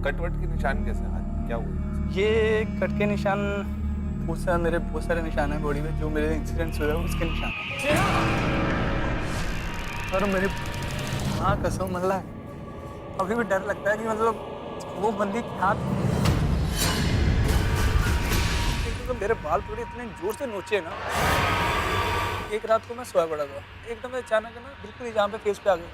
कटवट के निशान कैसे हाथ पे? क्या हुआ? ये कट के निशान मेरे बहुत सारे निशान हैं बॉडी में, जो मेरे इंसिडेंट्स हुए उसके निशान हैं। और मेरी हाँ कसम मतलब अभी भी डर लगता है कि मतलब वो बंदी क्या तो मेरे बाल पूरे इतने जोर से नोचे ना। एक रात को मैं सोया पड़ा था, एकदम अचानक ना बिल्कुल ही जहाँ पे फेस पे आ गए।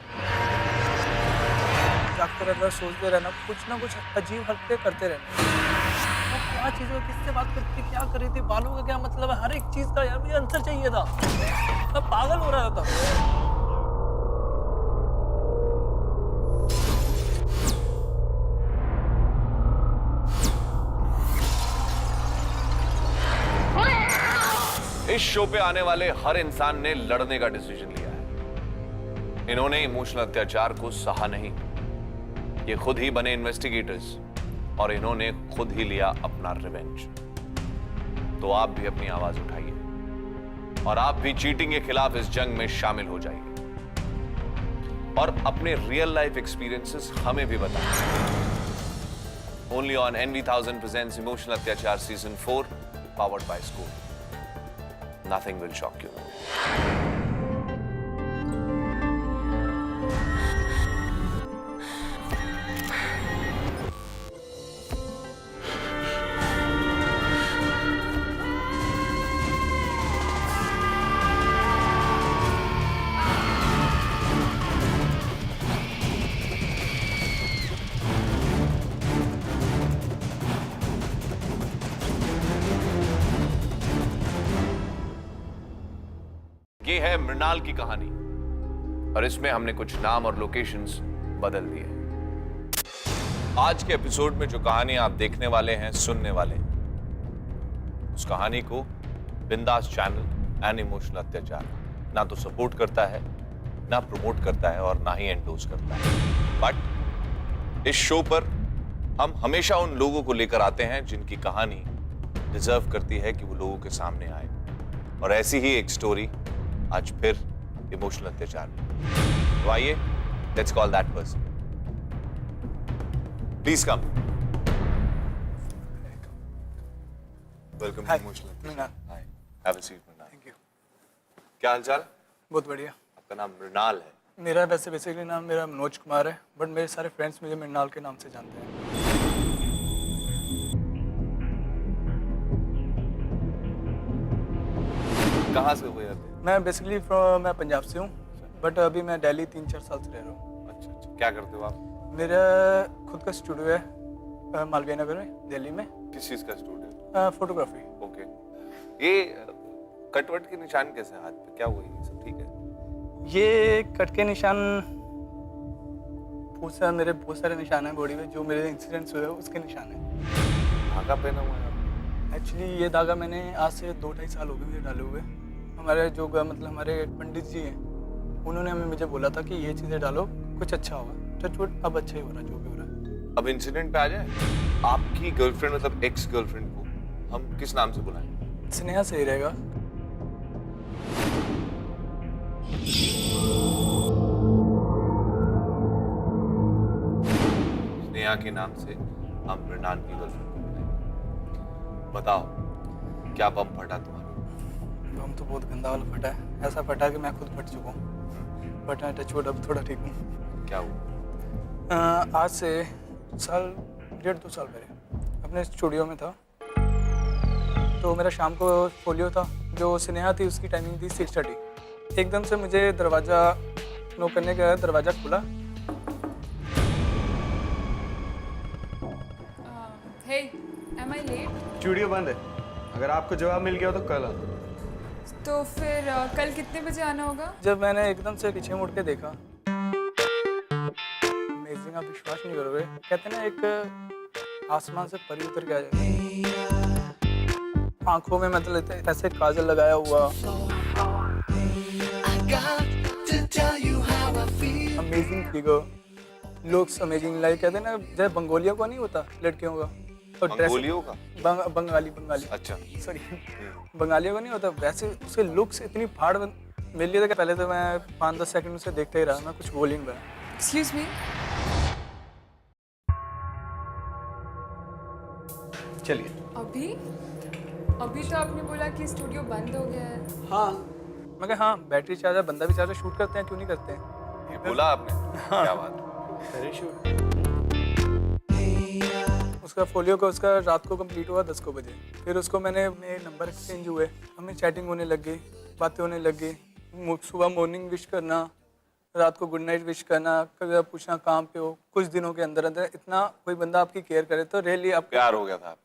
जागते रहना, सोचते रहना, कुछ ना कुछ अजीब हरकतें करते रहना। वो क्या चीज़ है, किससे बात करती थी, क्या कर रही थी, बालों का क्या मतलब है, हर एक चीज़ का यार मुझे आंसर चाहिए था। मैं पागल हो रहा था। इस शो पे आने वाले हर इंसान ने लड़ने का डिसीजन लिया है। इन्होंने इमोशनल अत्याचार को सहा नहीं, ये खुद ही बने इन्वेस्टिगेटर्स और इन्होंने खुद ही लिया अपना रिवेंज। तो आप भी अपनी आवाज उठाइए और आप भी चीटिंग के खिलाफ इस जंग में शामिल हो जाइए और अपने रियल लाइफ एक्सपीरियंसेस हमें भी बताएं। Only on NV1000 presents emotional अत्याचार season 4 powered by School. Nothing will shock you. ये है मृणाल की कहानी और इसमें हमने कुछ नाम और लोकेशंस बदल दिए। आज के एपिसोड में जो कहानी आप देखने वाले हैं, सुनने वाले हैं, उस कहानी को बिंदास चैनल एंड इमोशनल अत्याचार ना तो सपोर्ट करता है, ना प्रमोट करता है और ना ही एंडोर्स करता है। बट इस शो पर हम हमेशा उन लोगों को लेकर आते हैं जिनकी कहानी डिजर्व करती है कि वो लोगों के सामने आए। और ऐसी ही एक स्टोरी आज फिर इमोशनल अत्याचार में। तो आइए, let's call that person. Please come. Welcome to emotional Atyachar. Hi, have a seat Mrinal. Thank you. क्या हालचाल? बहुत बढ़िया। आपका नाम मृणाल है? मेरा वैसे बेसिकली नाम मेरा मनोज कुमार है, बट मेरे सारे फ्रेंड्स मुझे मृणाल के नाम से जानते हैं। कहाँ से हुए अभी? मैं बेसिकली मैं पंजाब से हूँ, बट अभी मैं दिल्ली 3-4 साल से रह रहा हूँ। अच्छा अच्छा, क्या करते हो आप? मेरा खुद का स्टूडियो है मालवीय नगर में, दिल्ली में। किस चीज का स्टूडियो? फोटोग्राफी। ओके। ये कटवट के निशान कैसे हाथ पे? क्या हुआ? ये सब ठीक है? ये कट के निशान मेरे बहुत सारे निशान हैं बॉडी में, जो मेरे इंसिडेंट्स हुए उसके निशान हैं। धागा पहना हुआ है आपने? एक्चुअली ये धागा मैंने आज से 2-2.5 साल हो गए मुझे डाले हुए। हमारे जो मतलब हमारे पंडित जी हैं, उन्होंने हमें मुझे बोला था कि ये चीज़ें डालो, कुछ अच्छा होगा। टचवुड अब अच्छा ही हो रहा है जो भी हो रहा है। अब इंसिडेंट पे आ जाए। आपकी गर्लफ्रेंड मतलब एक्स गर्लफ्रेंड को हम किस नाम से बुलाएं? स्नेहा सही रहेगा। स्नेहा के नाम से हम मृणाल की गर्लफ्रेंड को बुलाएं। बताओ, क्या बम फटा तुम्हारा? बम तो बहुत गंदा वाला फटा है, ऐसा फटा कि मैं खुद फट चुका हूँ। बट मैं टचवुड अब थोड़ा ठीक हूँ। क्या हुआ? आज से 1.5-2 साल पहले अपने स्टूडियो में था, तो मेरा शाम को फोलियो था। जो स्नेहा थी उसकी टाइमिंग थी 6:30। एकदम से मुझे दरवाज़ा नॉक करने का दरवाज़ा खुला। Hey, am I late? Studio बंद है। अगर आपको जवाब मिल गया हो तो कल आना। तो फिर कल कितने बजे आना होगा? जब मैंने एकदम से पीछे मुड़ के देखा, अमेजिंग, आप विश्वास नहीं करोगे, कहते हैं ना एक आसमान से परी उतर के आ जाए। आंखों में मतलब ऐसे काजल लगाया हुआ, amazing figure, looks amazing, like कहते हैं ना जैसे बंगोलियों का नहीं होता लड़कियों का, तो मंगोलियों का? बंगाली अच्छा, सॉरी, बंगालियों का नहीं होता, वैसे उसके लुक्स इतनी फाड़ मिल रही था कि पहले तो मैं 5-10 सेकंड से देखते ही रहा, मैं कुछ बोल ही नहीं पाया। Excuse me? चलिए। अभी अभी तो आपने बोला कि स्टूडियो बंद हो गया है। हाँ, मैं कहा हाँ, बैटरी चार्जर बंदा भी चार्जर शूट करते हैं, क्यों नहीं करते हैं। ये बोला आपने? क्या बात है। करे शूट। उसका फोलियो का उसका रात को कंप्लीट हुआ 10 को बजे। फिर उसको मैंने अपने नंबर एक्सचेंज हुए, हमें चैटिंग होने लग गई, बातें होने लग गई। सुबह मॉर्निंग विश करना, रात को गुड नाइट विश करना, कभी पूछना कहाँ पे हो। कुछ दिनों के अंदर अंदर इतना कोई बंदा आपकी केयर करे तो रियली आप प्यार हो गया था।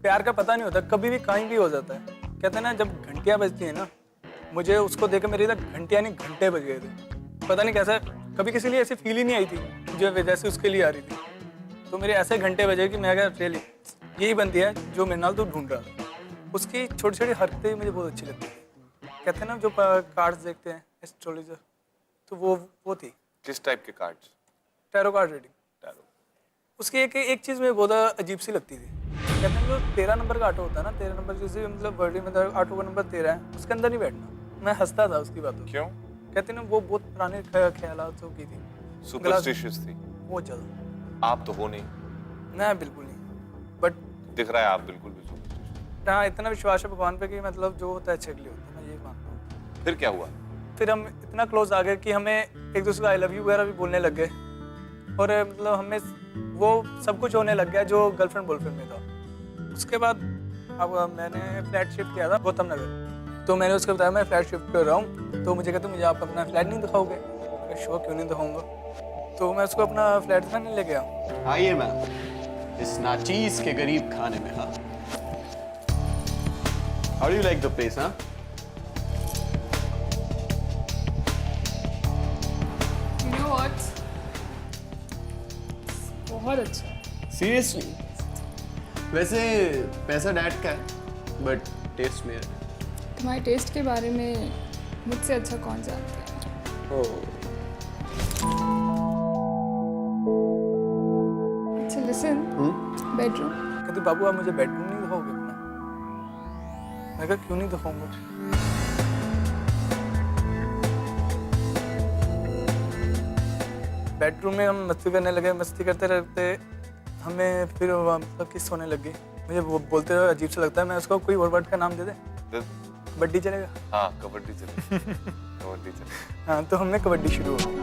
प्यार का पता नहीं होता, कभी भी कहीं भी हो जाता है। कहते हैं ना, जब घंटियाँ बजती है ना, मुझे उसको देख मेरी तक घंटियाँ नहीं घंटे बज गए थे। पता नहीं कैसा, कभी किसी लिए ऐसी फील ही नहीं आई थी जो जैसे उसके लिए आ रही थी। तो मेरे ऐसे घंटे बजे कि मैं अगर रियली यही बनती है जो मेरे नाल तो ढूंढ रहा था। उसकी छोटी छोटी हरकतें मुझे बहुत अच्छी लगती थी। कहते हैं ना, जो कार्ड्स देखते हैं एस्ट्रोलॉजर, तो वो थी। किस टाइप के cards? Tarot card reading. Tarot. उसकी एक चीज़ मुझे बहुत अजीब सी लगती थी। कहते हैं जो 13 नंबर का ऑटो होता है ना, 13 नंबर जैसे मतलब वर्ल्ड में ऑटो का नंबर 13 है, उसके अंदर नहीं बैठना। मैं हंसता था उसकी बातों। क्यों? कहते हैं ना, वो बहुत पुराने ख्यालातों की थी, सुपरस्टिशियस थी। बहुत ज़्यादा। आप तो हो नहीं। मैं बिल्कुल नहीं, बट दिख रहा है आप बिल्कुल भी सुपरस्टिशियस। हाँ, इतना विश्वास है भगवान पे कि मतलब जो होता है अच्छे के लिए होता है, मैं ये मानता हूँ। फिर क्या हुआ? फिर हम इतना क्लोज आ गए कि हमें एक दूसरे को आई लव यू वगैरह भी बोलने लग गए। और मतलब हमें वो सब कुछ होने लग गया जो गर्लफ्रेंड बॉयफ्रेंड में था। उसके बाद अब मैंने फ्लैट शिफ्ट किया था गौतम नगर। तो मैंने उसको बताया मैं फ्लैट शिफ्ट कर रहा हूँ, तो मुझे कहते मुझे आप अपना फ्लैट नहीं दिखाओगे? श्योर, क्यों नहीं दिखाऊंगा। तो मैं उसको अपना फ्लैट दिखाने ले गया। आइए मैम, इस नाचीज के गरीब खाने में। हाँ, how do you like the place? हाँ, You know what? बहुत अच्छा। सीरियसली? वैसे पैसा डैड का है, बट टेस्ट मेरा है। तुम्हारे टेस्ट के बारे में मुझसे अच्छा कौन जानता है? अच्छा लिसन, बेडरूम। कहती बाबू आप मुझे बेडरूम नहीं दिखाओगे अपना? मैं कहा क्यों नहीं दिखाऊंगा। बेडरूम में हम मस्ती करने लगे, मस्ती करते रहते हमें फिर मतलब किस होने लगी। मुझे वो बोलते हुए अजीब सा लगता है। मैं उसको कोई और वर्ड का नाम दे दे, कबड्डी चलेगा? हाँ, कबड्डी चले। कबड्डी चले। हाँ, तो हमने कबड्डी शुरू हो गई।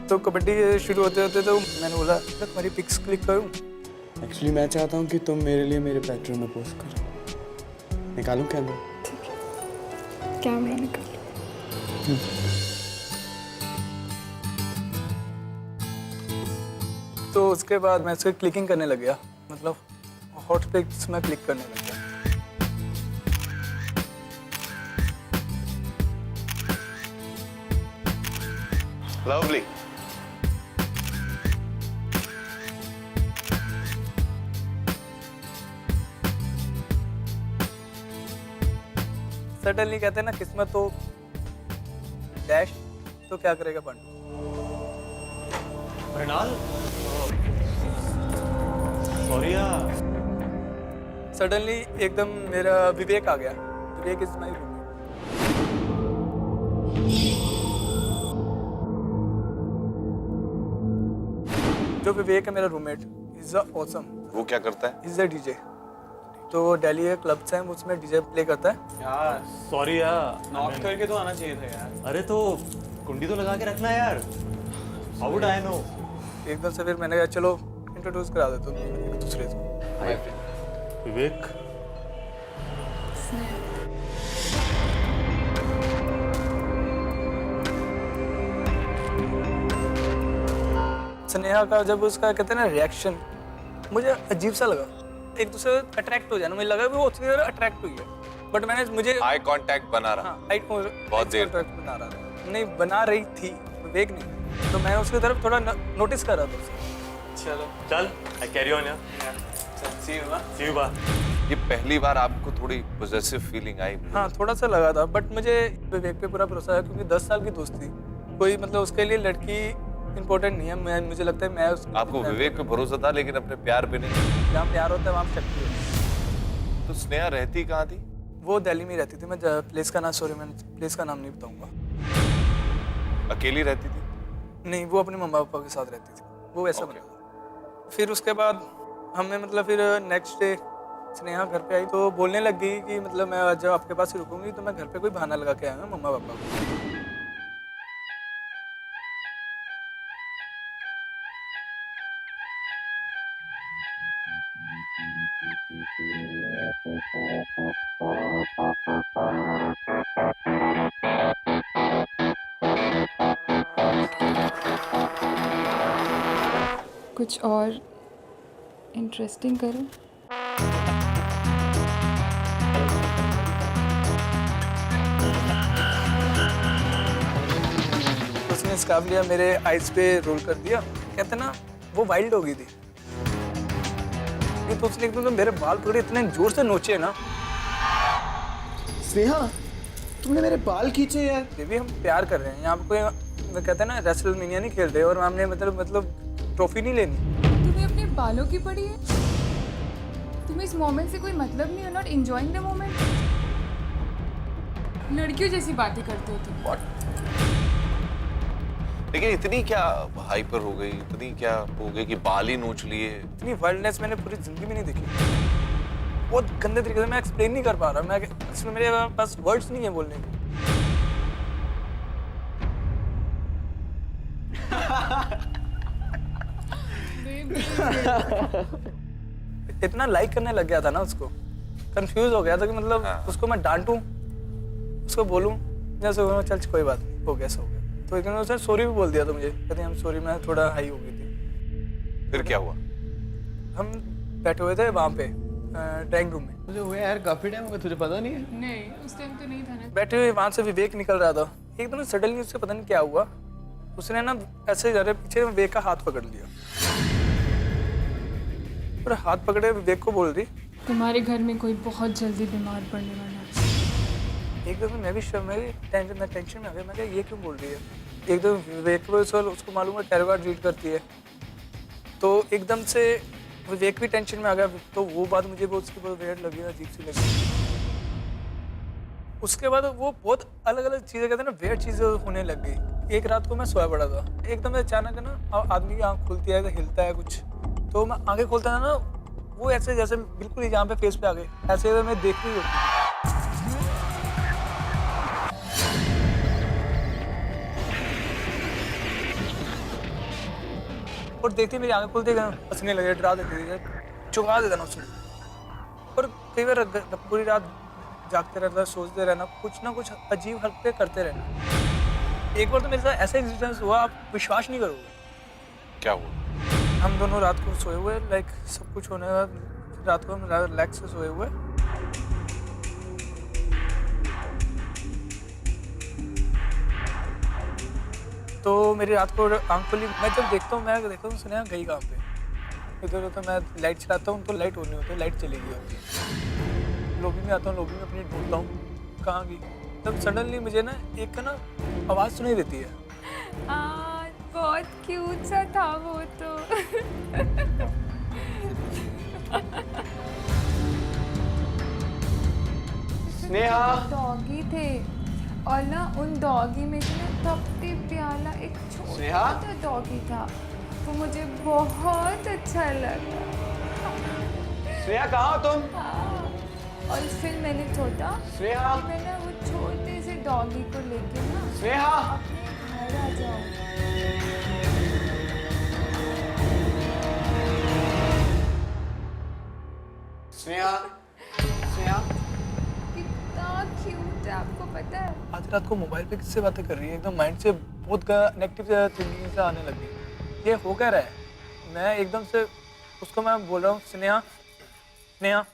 तो कबड्डी शुरू होते होते तो मैंने बोला तुम्हारी पिक्स क्लिक करूँ। एक्चुअली मैं चाहता हूँ कि तुम मेरे लिए मेरे बेडरूम में पोस्ट करो। निकालूं कैमरा? कैमरा निकाल। तो उसके बाद मैं उसको क्लिकिंग करने लग गया, मतलब हॉट पिक्स में क्लिक करने लग गया। लवली। सडनली कहते हैं ना, किस्मत तो डैश तो क्या करेगा पंडू। मृणाल, सॉरी यार। सडनली एकदम मेरा विवेक आ गया। विवेक इज माई रूममेट। जो विवेक है मेरा रूममेट, इज ऑसम। वो क्या करता है? Is a DJ. तो दिल्ली के क्लब्स हैं, उसमें डीजे प्ले करता है। यार सॉरी यार, नॉक करके तो आना चाहिए था यार। अरे तो कुंडी तो लगा के रखना यार। How would I know? एकदम से फिर मैंने कहा चलो इंट्रोड्यूस करा देता हूँ एक दूसरे को। विवेक, स्नेहा का जब उसका कहते हैं ना रिएक्शन, मुझे अजीब सा लगा। एक दूसरे अट्रैक्ट हो जाना, मुझे लगा वो उसकी तरह अट्रैक्ट हुई है। बट मैंने मुझे आई कांटेक्ट बना रहा। हाँ, बहुत देर बना रहा था। नहीं, बना रही थी, विवेक नहीं। तो मैं उसकी तरफ थोड़ा नोटिस कर रहा था उसे। चलो चल आई कैरी ऑन यार। See you. See you bye. ये पहली बार आपको थोड़ी पॉजिटिव फीलिंग आई? हाँ, थोड़ा सा लगा था, बट मुझे विवेक पे पूरा भरोसा है क्योंकि 10 साल की दोस्ती, कोई मतलब उसके लिए लड़की इम्पोर्टेंट नहीं है। मुझे लगता है मैं आपको विवेक पे भरोसा था लेकिन अपने प्यार पे नहीं। जहाँ प्यार होता है वहाँ शक्ति होती है। तो स्नेहा रहती कहाँ थी? वो दिल्ली में रहती थी। मैं प्लेस का नाम, सॉरी मैं प्लेस का नाम नहीं बताऊंगा। अकेली रहती थी? नहीं, वो अपने मम्मा पापा के साथ रहती थी। वो वैसा Okay. बना था। फिर उसके बाद हमें मतलब फिर नेक्स्ट डे स्नेहा घर पे आई तो बोलने लग गई कि मतलब मैं जब आपके पास ही रुकूंगी तो मैं घर पे कोई बहाना लगा के आऊँगा मम्मा पापा को। कुछ और इंटरेस्टिंग करूं? उसने स्कार्फ लिया, मेरे आइज पे रोल कर दिया। कहते ना वो वाइल्ड हो गई थी। ये तो उसने एकदम मेरे बाल पकड़े, इतने जोर से नोचे ना। स्नेहा, तुमने मेरे बाल खींचे यार। बेबी हम प्यार कर रहे हैं यहाँ पे, कोई कहते हैं ना रेसलमेनिया नहीं खेल रहे और हमने मतलब ट्रॉफी नहीं लेनी। तुम्हें अपने बालों की पड़ी है? तुम्हें इस मोमेंट से कोई मतलब नहीं है? Not enjoying the moment? लड़कियों जैसी बातें करते हो तुम। लेकिन इतनी क्या हाइपर हो गई, इतनी क्या हो गई कि बाल ही नोच लिए? इतनी वाइल्डनेस मैंने पूरी जिंदगी में नहीं देखी। बहुत गंदे तरीके से मैं एक्सप्लेन नहीं कर पा रहा। मैं इसमें मेरे पास वर्ड्स नहीं है बोलने के। इतना लाइक करने लग गया था ना उसको, कंफ्यूज हो गया था कि मतलब उसको मैं डांटूं, उसको बोलूं, जैसे चल कोई बात नहीं, हो गया सो हो गया। तो एक दिन उसने सॉरी भी बोल दिया था मुझे, कहते हम सॉरी, मैं थोड़ा हाई हो गई थी। फिर क्या हुआ? हम बैठे हुए थे वहाँ पे ड्राइंग रूम में। मुझे हुए यार काफी टाइम हो गया, तुझे पता नहीं है? नहीं, उस टाइम तो नहीं था ना। बैठे हुए वहाँ से विवेक निकल रहा था। एकदम सडनली उससे पता नहीं क्या हुआ, उसने ना ऐसे जा रहे पीछे विवेक का हाथ पकड़ लिया और हाथ पकड़े विवेक को बोल रही, तुम्हारे घर में कोई बहुत जल्दी बीमार पड़ने वाला है। एकदम मैं भी टेंशन में आ गया। मैं क्या ये क्यों बोल रही है? एकदम विवेक को सर उसको मालूम है टैरोट रीड करती है, तो एकदम से विवेक भी टेंशन में आ गया। तो वो बात मुझे बहुत उसकी बहुत वेird लगी, अजीब सी लगी। उसके बाद वो बहुत अलग अलग चीज़ें कहते हैं ना, वेird चीज़ें होने लग गई। एक रात को मैं सोया पड़ा था, एकदम अचानक ना आदमी की आँख खुलती है, हिलता है कुछ, तो मैं आंखें खोलता था ना, वो ऐसे जैसे बिल्कुल यहाँ पे फेस पे आ गए, ऐसे मैं देख रही होती। और देखते मेरी आंखें खुलते गए, हंसने लगे, डरा देते थे, चुका देता ना उसने। और कई बार पूरी रात जागते रहना, सोचते रहना, कुछ ना कुछ अजीब हरकतें करते रहना। एक बार तो मेरे साथ ऐसा इंसिडेंस हुआ, आप विश्वास नहीं करोगे। क्या हुआ? हम दोनों रात को सोए हुए, लाइक सब कुछ होने के बाद रात को हम रिलैक्स से सोए हुए। तो मेरी रात को आंख खुली, मैं जब देखता हूँ सुनेहा गई कहाँ पे। इधर तो मैं लाइट चलाता हूँ तो लाइट ऑन नहीं होती, लाइट चली गई होती है। लॉबी में आता हूँ, लॉबी में अपनी ढूंढता हूँ कहाँ गई। तब सडनली मुझे ना एक ना आवाज़ सुनाई देती है। बहुत क्यूट सा था वो तो। स्नेहा, डॉगी थे और ना उन डॉगी में से ना सबसे प्यारा एक स्नेहा? छोटा सा डॉगी था, तो मुझे बहुत अच्छा लगा। स्नेहा कहाँ हो तुम? हाँ, और फिर मैंने सोचा स्नेहा? कि मैं ना वो छोटे से डॉगी को लेके ना स्नेहा? अपने घर आ जाऊँ। स्नेहा? स्नेहा? कितना क्यूट है, आपको पता है? आज रात को मोबाइल पे किससे बातें कर रही है? एकदम माइंड से बहुत नेगेटिव थिंकिंग से आने लगी। ये हो क्या रहा है? मैं एकदम से उसको मैं बोल रहा हूँ, स्नेहा स्नेहा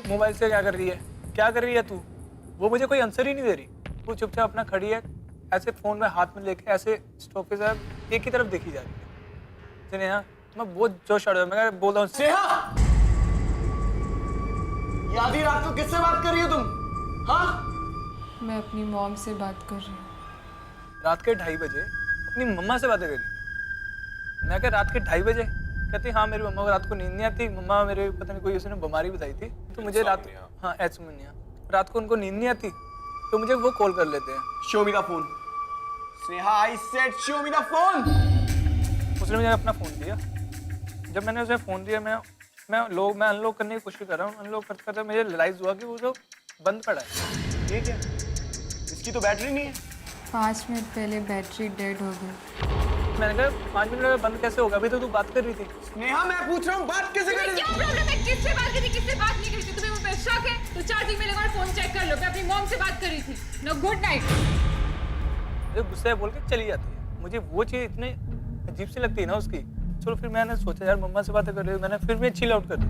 मोबाइल से क्या कर रही है, क्या कर रही है तू? वो मुझे कोई आंसर ही नहीं दे रही। वो चुपचाप अपना खड़ी है, ऐसे फ़ोन में हाथ में लेके ऐसे स्टॉप के साथ एक ही तरफ देखी जा रही है। स्नेहा मैं बहुत जोश आ रहा हूँ, मैं बोल रहा हूँ स्नेहा! ये आधी रात को किससे बात कर रही हो तुम? हाँ? मैं अपनी मॉम से बात कर रही हूँ। रात के 2:30 बजे अपनी मम्मा से बातें करी। मैं क्या रात के 2:30 बजे? कहती हाँ मेरी मम्मा को रात को नींद नहीं आती, मम्मा मेरे पता नहीं कोई उसने बीमारी बताई थी, तो मुझे रात Insomnia. हाँ एस्मोनिया, रात को उनको नींद नहीं आती तो मुझे वो कॉल कर लेते हैं। Show me the phone. Sneha, I said show me the phone. उसने मुझे अपना फ़ोन दिया। जब मैंने उसे फ़ोन दिया मैं अनलॉक करने की कोशिश कर रहा हूँ। अनलॉक करते करते मुझे रियलाइज़ हुआ कि वो जो बंद पड़ा है। ये क्या? इसकी तो बैटरी नहीं है। 5 मिनट पहले बैटरी डेड हो गई। मैंने कहा 5 मिनट में बंद कैसे होगा? अभी तो तू बात कर रही थी। स्नेहा, मैं पूछ रहा हूँ बात कैसे कर रही क्या प्रॉब्लम है? किससे बात करी, किससे बात नहीं करी थी? तुम्हें मुझ पे शक है? तो चार्जिंग में लगा फोन चेक कर लो। मैं अपनी मॉम से बात करी थी। No, good night. मुझे गुस्से बोल के चली जाती है। मुझे वो चीज़ इतनी अजीब सी लगती है ना उसकी। चलो फिर मैंने सोचा यार मम्मा से बातें कर रही हूँ, मैंने फिर भी चिल आउट कर दी।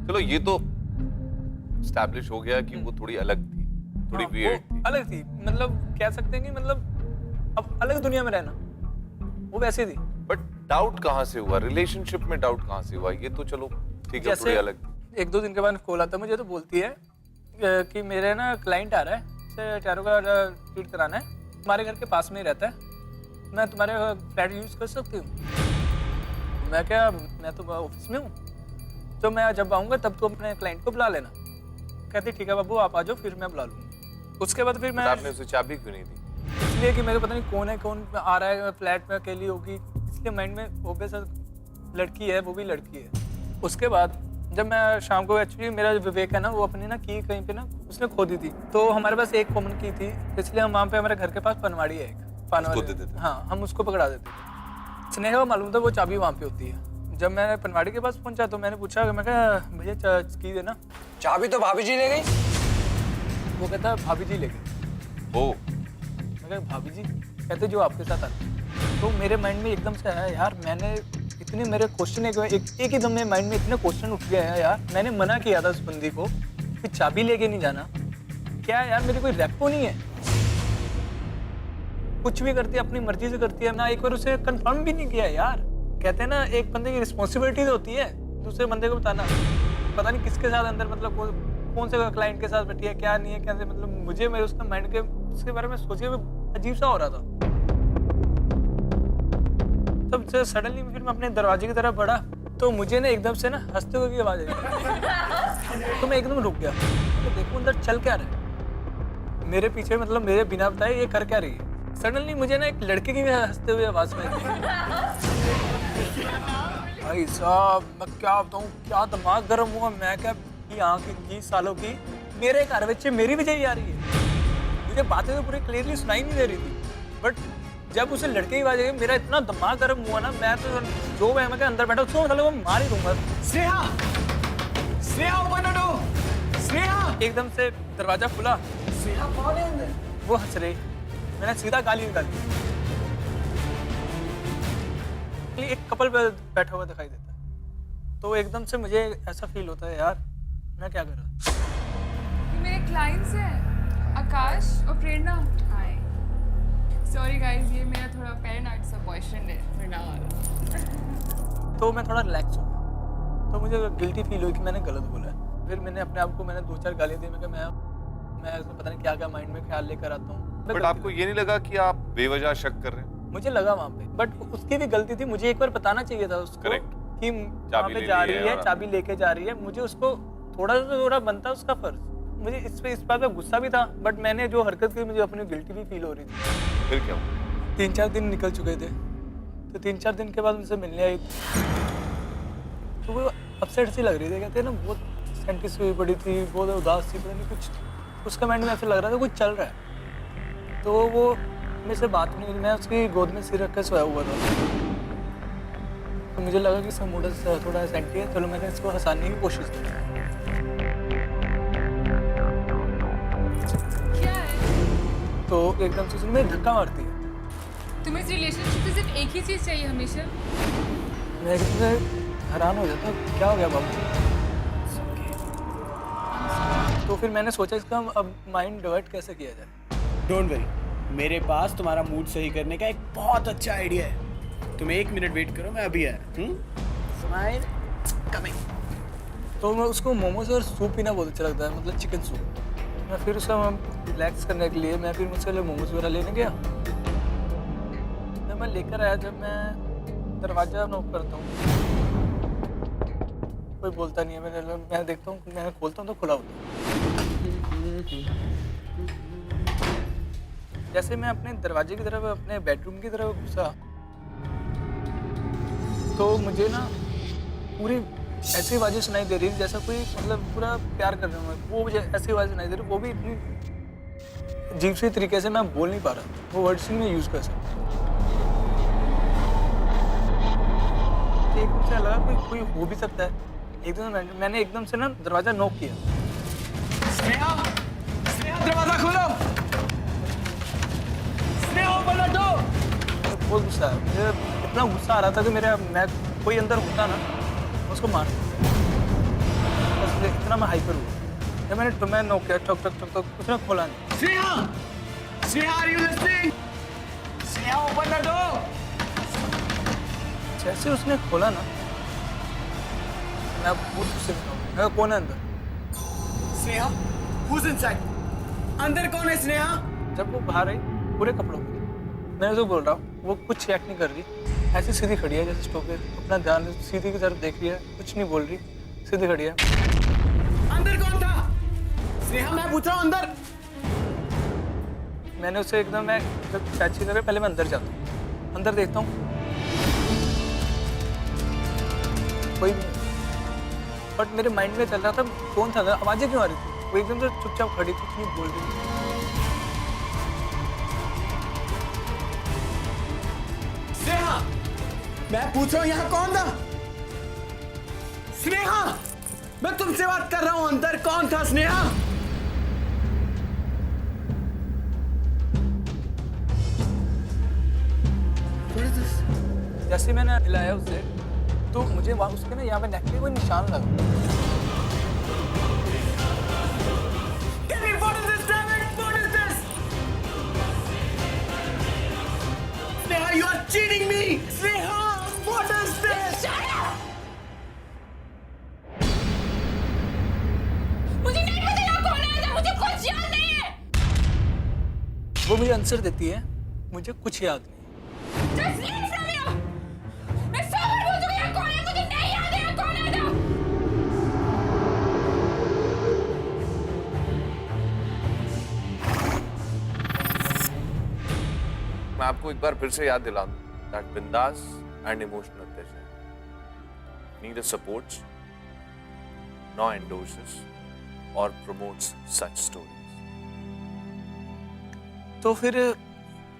चलो ये तो एस्टैब्लिश हो गया कि वो थोड़ी अलग थी, थोड़ी हाँ, वियर्ड वो थी। अलग थी, मतलब कह सकते हैं कि मतलब अब अलग दुनिया में रहना, वो वैसे थी। बट डाउट कहाँ से हुआ? रिलेशनशिप में डाउट कहाँ से हुआ? ये तो चलो ठीक है, थोड़ी अलग थी। 1-2 दिन के बाद कॉल आता मुझे, तो बोलती है कि मेरे ना क्लाइंट आ रहा है, उसे टैरो का ट्रीट कराना है, तुम्हारे घर के पास में ही रहता है, मैं तुम्हारे फ्लैट यूज़ कर सकती हूँ? मैं क्या, मैं तो ऑफिस में हूँ, तो मैं जब आऊँगा तब तो अपने क्लाइंट को बुला लेना। कहती ठीक है बाबू, आप आ जाओ, फिर मैं बुला लूँगी। उसके बाद फिर मैं, आपने उसे चाबी क्यों नहीं दी? इसलिए कि मेरे को पता नहीं कौन आ रहा है फ्लैट में, अकेली होगी, इसलिए माइंड में ऑब्वियस लड़की है, वो भी लड़की है। उसके बाद जब मैं शाम को, एक्चुअली मेरा विवेक है ना, वो अपनी ना की कहीं पे ना उसने खो दी थी, तो हमारे पास एक कॉमन की थी, इसलिए हम वहाँ पे, हमारे घर के पास पनवाड़ी है एक, उसको दे देते थे। हाँ, हम उसको पकड़ा देते थे। स्नेहा को मालूम था वो चाबी वहाँ पे होती है। जब मैं पनवाड़ी के पास पहुंचा तो मैंने पूछा, मैं कहा भैया की देना। चाबी तो भाभी जी ले गई। वो कहता भाभी जी ले गई। ओ, मैं कहा भाभी जी? कहते जो आपके साथ आते। तो मेरे माइंड में एकदम से आया यार, मैंने इतने मेरे क्वेश्चन एक ही दम में माइंड में इतने क्वेश्चन उठ गए हैं यार। मैंने मना किया था उस बंदी को कि चाबी लेके नहीं जाना। क्या यार, मेरी कोई रेपो नहीं है, कुछ भी करती है अपनी मर्जी से करती है ना, एक बार उसे कंफर्म भी नहीं किया यार। कहते हैं ना, एक बंदे की रिस्पॉन्सिबिलिटी होती है दूसरे बंदे को बताना। पता नहीं किसके साथ अंदर, मतलब कौन से क्लाइंट के साथ बैठी है, क्या नहीं है, कैसे, मतलब मुझे मेरे उसका माइंड के उसके बारे में सोचे हुए अजीब सा हो रहा था। तब से सडनली फिर मैं अपने दरवाजे की तरफ बढ़ा तो मुझे ना एकदम से ना हंसते हुए की आवाज आई। तो मैं एकदम रुक गया, तो देखो अंदर चल क्या रहा है मेरे पीछे, मतलब मेरे बिना बताए ये कर क्या रही है। सडनली मुझे ना एक लड़के की भी हंसते हुए आवाज में भाई साहब मैं क्या बताऊँ, क्या दिमाग गर्म हुआ। मैं क्या, यहाँ की 20 सालों की मेरे घर बच्चे मेरी वजह आ रही है। मुझे बातें तो पूरी क्लियरली सुनाई नहीं दे रही थी, बट जब उसे लड़के की आवाज आई मेरा इतना दिमाग गर्म हुआ ना, मैं तो जो मैं के अंदर बैठा उसको मतलब वो मार ही दूंगा। Sneha, Sneha open the door. Sneha, एकदम से दरवाजा खुला, स्नेहा कौन है अंदर? वो हंस रही, मैंने सीधा गाली निकाली। एक कपल बैठा हुआ दिखाई देता है, तो एकदम से मुझे ऐसा फील होता है यार मैं क्या कर रहा। ये मेरे क्लाइंट्स हैं, आकाश और प्रेरणा। हाय, सॉरी गाइस, ये मेरा थोड़ा पैरानॉइड सा बॉयफ्रेंड है मृणाल। तो मैं थोड़ा रिलैक्स हो गया, तो मुझे गिल्टी फील हुई कि मैंने गलत बोला है। फिर मैंने अपने आप को, मैंने 2-4 गालियाँ दी। मैं पता नहीं क्या क्या माइंड में ख्याल लेकर आता हूँ। बट आपको ये नहीं लगा कि आप बेवजह शक कर रहे हैं? मुझे लगा वहाँ पे, बट उसकी भी गलती थी, मुझे एक बार बताना चाहिए था उसको Correct. कि वहाँ पे जा रही है, चाबी लेके जा रही है। मुझे उसको थोड़ा बनता उसका फर्ज। मुझे इस बात पे गुस्सा भी था, बट मैंने जो हरकत की मुझे अपनी गिल्टी भी फील हो रही थी। फिर क्या हुआ? 3-4 दिन निकल चुके थे, तो 3-4 दिन के बाद उनसे मिलने आई तो वो अपसेट सी लग रही थी। कहते हैं ना, बहुत सेंटिस हुई पड़ी थी, बहुत उदास सी, पता नहीं कुछ उसका माइंड में ऐसा लग रहा था कुछ चल रहा है। तो वो मेरे से बात नहीं हुई, मैं उसकी गोद में सिर रख कर सोया हुआ था। तो मुझे लगा कि इसका मूड थोड़ा सेंटी है, चलो मैंने इसको हंसाने की कोशिश की। क्या है? तो एकदम से उसने मेरे धक्का मारती है। तुम्हें इस रिलेशनशिप में सिर्फ एक ही चीज़ चाहिए हमेशा? मैं एकदम से हैरान हो जाता, क्या हो गया बाबू? तो फिर मैंने सोचा इसका अब माइंड डाइवर्ट कैसे किया जाए। डोंट वरी, मेरे पास तुम्हारा मूड सही करने का एक बहुत अच्छा आइडिया है। तुम 1 मिनट वेट करो, मैं अभी आया। Smile coming. तो मैं उसको मोमोज और सूप पीना बहुत अच्छा लगता है, मतलब चिकन सूप। मैं फिर उसका रिलैक्स करने के लिए मैं फिर मुझसे मोमोज वगैरह लेने गया। जब मैं लेकर आया, जब मैं दरवाज़ा नॉक करता हूँ कोई बोलता नहीं है। मैं देखता हूँ, मैं खोलता हूँ तो खुला होता है। जैसे मैं अपने दरवाजे की तरफ अपने बेडरूम की तरफ घुसा तो मुझे ना पूरी ऐसी आवाज़ें सुनाई दे रही थी जैसा कोई मतलब पूरा प्यार कर रहा हूँ मैं। वो मुझे ऐसी आवाज़ सुनाई दे रही, वो भी इतनी अजीब सी तरीके से मैं बोल नहीं पा रहा, वो वर्ड्स ही नहीं यूज़ कर सकता। एकदम से लगा कोई हो भी सकता है। एकदम मैंने एकदम से ना दरवाज़ा नॉक किया। स्नेहा, स्नेहा दरवाजा खोलो। Sneha open the door. बहुत गुस्सा है मुझे, इतना गुस्सा आ रहा था कि मैं कोई अंदर होता ना उसको मार बस इतना मैं हाइपर हुआ। जब मैं नॉक किया ठक ठक ठक ठक, उसने खोला नहीं। Sneha, Sneha are you listening? Sneha open the door. जैसे उसने खोला ना मैं बहुत गुस्से में था। मैं कौन है अंदर? Sneha, who's inside? अंदर कौन है स्नेहा? जब वो बाहर आई पूरे कपड़ों में, मैं उसे बोल रहा हूँ, वो कुछ रिएक्ट नहीं कर रही, ऐसी सीधी खड़ी है जैसे स्टोव पे, अपना ध्यान सीधी की तरफ देख रही है, कुछ नहीं बोल रही, सीधी खड़ी है। अंदर कौन था? स्नेहा मैं पूछ रहा हूँ अंदर। मैंने उसे एकदम मैं जब कैची करे पहले मैं अंदर जाता हूँ, अंदर देखता हूँ कोई भी नहीं। बट मेरे माइंड में चल रहा था कौन था, आवाज़ें क्यों आ रही थी, वो एकदम से चुपचाप खड़ी थी, कुछ नहीं बोल रही थी। स्नेहा, मैं पूछ रहा हूँ यहाँ कौन था? स्नेहा, मैं तुमसे बात कर रहा हूँ, अंदर कौन था स्नेहा? जैसे मैंने हिलाया उसे तो मुझे वहाँ उसके ना यहाँ पे नेक पे कोई निशान लगा। Tell me what is this, damn it? What is this? Sneha, you are cheating me! Sneha, what is this? Shut up! मुझे नहीं पता यहाँ कौन आया था, मुझे कुछ याद नहीं है। वो मुझे आंसर देती है, मुझे कुछ याद नहीं। Just leave from here! मैं 100 बार बोल चुकी यहाँ कौन है, मुझे नहीं याद है यहाँ कौन आया था। मैं आपको एक बार फिर से याद दिला दूं that बिंदास and emotional pleasure neither supports nor endorses or promotes such stories. तो फिर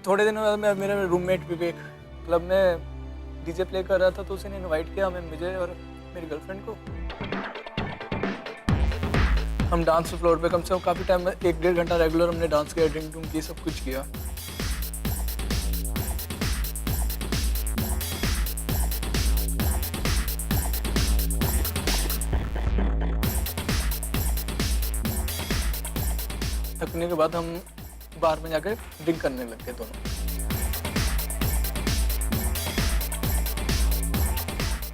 थोड़े दिनों बाद मैं मेरा रूममेट विवेक क्लब में डीजे प्ले कर रहा था तो उसने इनवाइट किया हमें, मुझे और मेरी गर्लफ्रेंड को। हम डांस फ्लोर पे कम से कम काफ़ी टाइम 1-1.5 घंटा रेगुलर हमने डांस किया, ड्रिंक ड्रिंक की, सब कुछ किया। थकने के बाद हम बार में जाकर ड्रिंक करने लग गए दोनों।